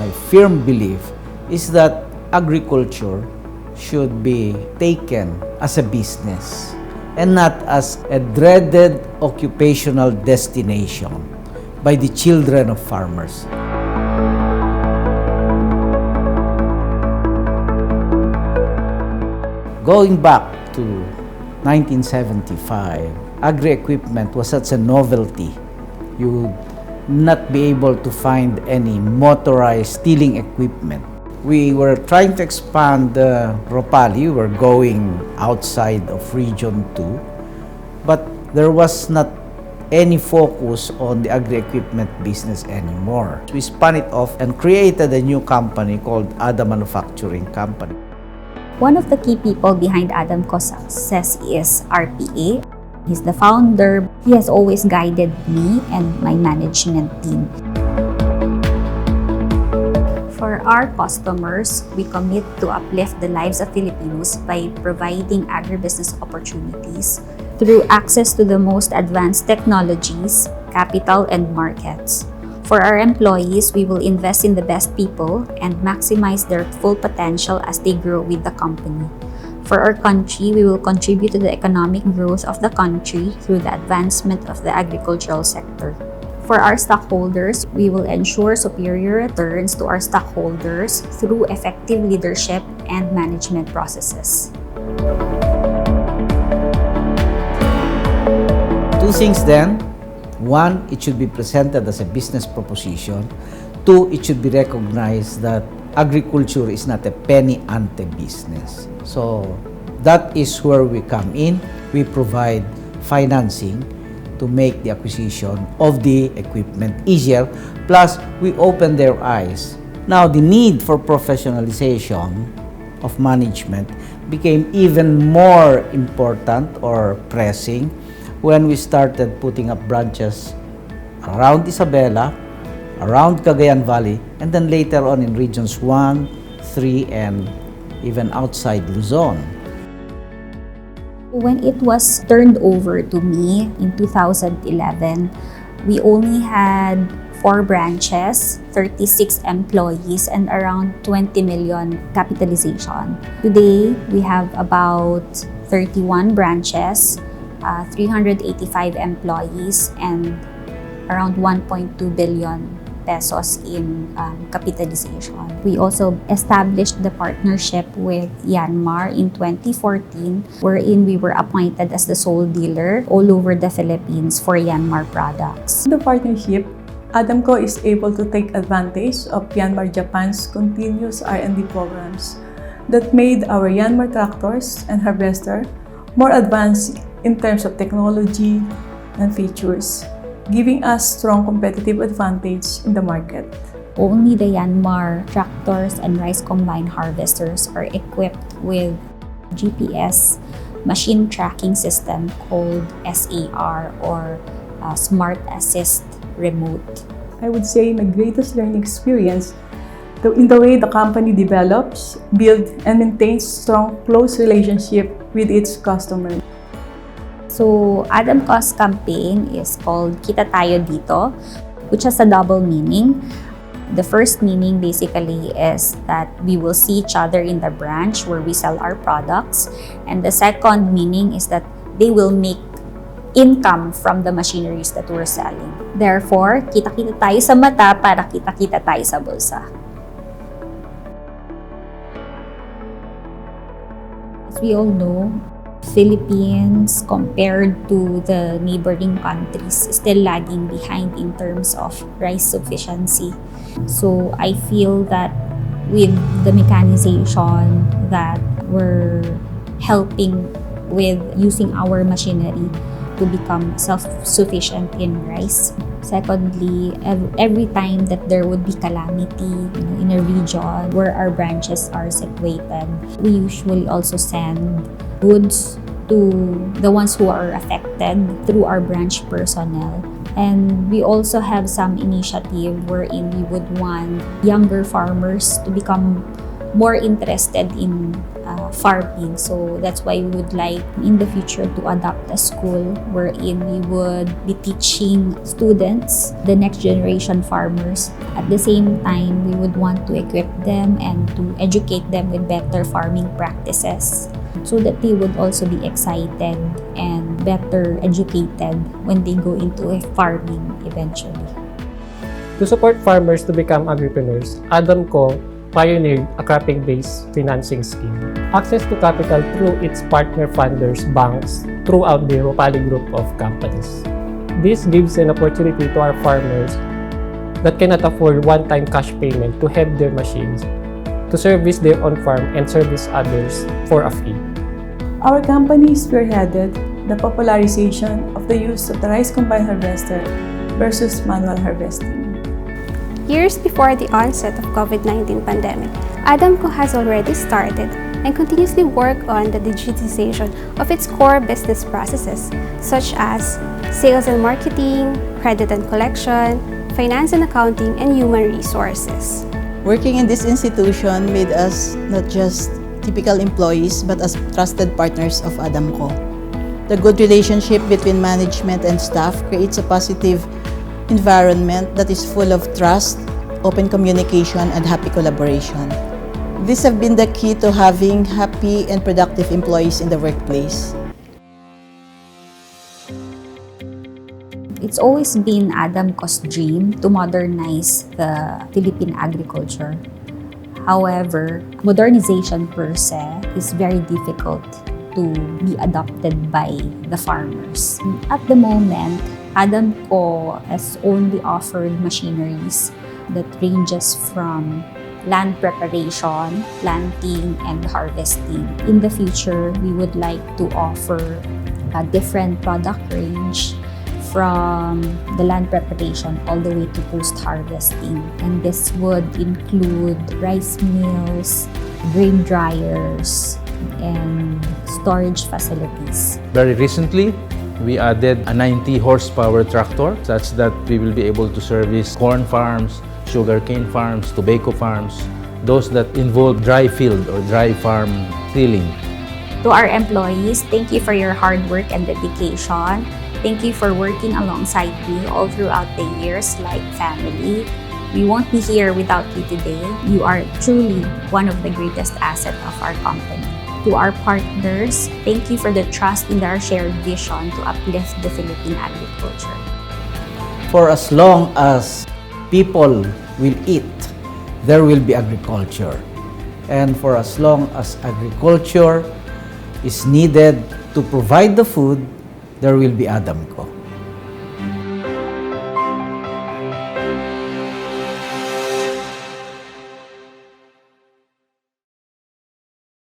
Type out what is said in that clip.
my firm belief is that agriculture should be taken as a business and not as a dreaded occupational destination by the children of farmers. Going back to 1975, agri-equipment was such a novelty. You would not be able to find any motorized tilling equipment. We were trying to expand Ropali. We were going outside of Region 2, but there was not any focus on the agri-equipment business anymore. We spun it off and created a new company called ADA Manufacturing Company. One of the key people behind ADAMCO's success is RPA. He's the founder. He has always guided me and my management team. For our customers, we commit to uplift the lives of Filipinos by providing agribusiness opportunities through access to the most advanced technologies, capital, and markets. For our employees, we will invest in the best people and maximize their full potential as they grow with the company. For our country, we will contribute to the economic growth of the country through the advancement of the agricultural sector. For our stockholders, we will ensure superior returns to our stockholders through effective leadership and management processes. Two things then. One, it should be presented as a business proposition. Two, it should be recognized that agriculture is not a penny ante business. So that is where we come in. We provide financing to make the acquisition of the equipment easier. Plus, we open their eyes. Now, the need for professionalization of management became even more important or pressing when we started putting up branches around Isabela, around Cagayan Valley, and then later on in regions 1, 3, and even outside Luzon. When it was turned over to me in 2011, we only had 4 branches, 36 employees, and around 20 million capitalization. Today, we have about 31 branches, 385 employees, and around 1.2 billion pesos in capitalization. We also established the partnership with Yanmar in 2014, wherein we were appointed as the sole dealer all over the Philippines for Yanmar products. In the partnership, ADAMCO is able to take advantage of Yanmar Japan's continuous R&D programs that made our Yanmar tractors and harvester more advanced in terms of technology and features, giving us strong competitive advantage in the market. Only the Yanmar tractors and rice combine harvesters are equipped with GPS machine tracking system called SAR or Smart Assist Remote. I would say my greatest learning experience in the way the company develops, builds, and maintains strong, close relationship with its customers. So, ADAMCO's campaign is called Kita Tayo Dito, which has a double meaning. The first meaning basically is that we will see each other in the branch where we sell our products. And the second meaning is that they will make income from the machineries that we're selling. Therefore, kita-kita tayo sa mata para kita-kita tayo sa bulsa. As we all know, Philippines, compared to the neighboring countries, is still lagging behind in terms of rice sufficiency. So I feel that with the mechanization that we're helping with using our machinery to become self-sufficient in rice. Secondly, every time that there would be calamity in a region where our branches are situated, we usually also send goods to the ones who are affected through our branch personnel. And we also have some initiative wherein we would want younger farmers to become more interested in farming. So that's why we would like in the future to adopt a school wherein we would be teaching students, the next generation farmers. At the same time, we would want to equip them and to educate them with better farming practices so that they would also be excited and better educated when they go into farming eventually. To support farmers to become agripreneurs, ADAMCO pioneered a cropping-based financing scheme. Access to capital through its partner funders, banks, throughout the Ropali Group of Companies. This gives an opportunity to our farmers that cannot afford one-time cash payment to have their machines, to service their own farm and service others for a fee. Our company spearheaded the popularization of the use of the rice combine harvester versus manual harvesting. Years before the onset of COVID-19 pandemic, ADAMCO has already started and continuously work on the digitization of its core business processes, such as sales and marketing, credit and collection, finance and accounting, and human resources. Working in this institution made us not just typical employees but as trusted partners of ADAMCO. The good relationship between management and staff creates a positive environment that is full of trust, open communication, and happy collaboration. These have been the key to having happy and productive employees in the workplace. It's always been ADAMCO's dream to modernize the Philippine agriculture. However, modernization per se is very difficult to be adopted by the farmers. At the moment, ADAMCO has only offered machineries that ranges from land preparation, planting, and harvesting. In the future, we would like to offer a different product range from the land preparation all the way to post-harvesting. And this would include rice mills, grain dryers, and storage facilities. Very recently, we added a 90 horsepower tractor such that we will be able to service corn farms, sugarcane farms, tobacco farms, those that involve dry field or dry farm tilling. To our employees, thank you for your hard work and dedication. Thank you for working alongside me all throughout the years like family. We won't be here without you today. You are truly one of the greatest assets of our company. To our partners, thank you for the trust in our shared vision to uplift the Philippine agriculture. For as long as people will eat, there will be agriculture. And for as long as agriculture is needed to provide the food, there will be ADAMCO.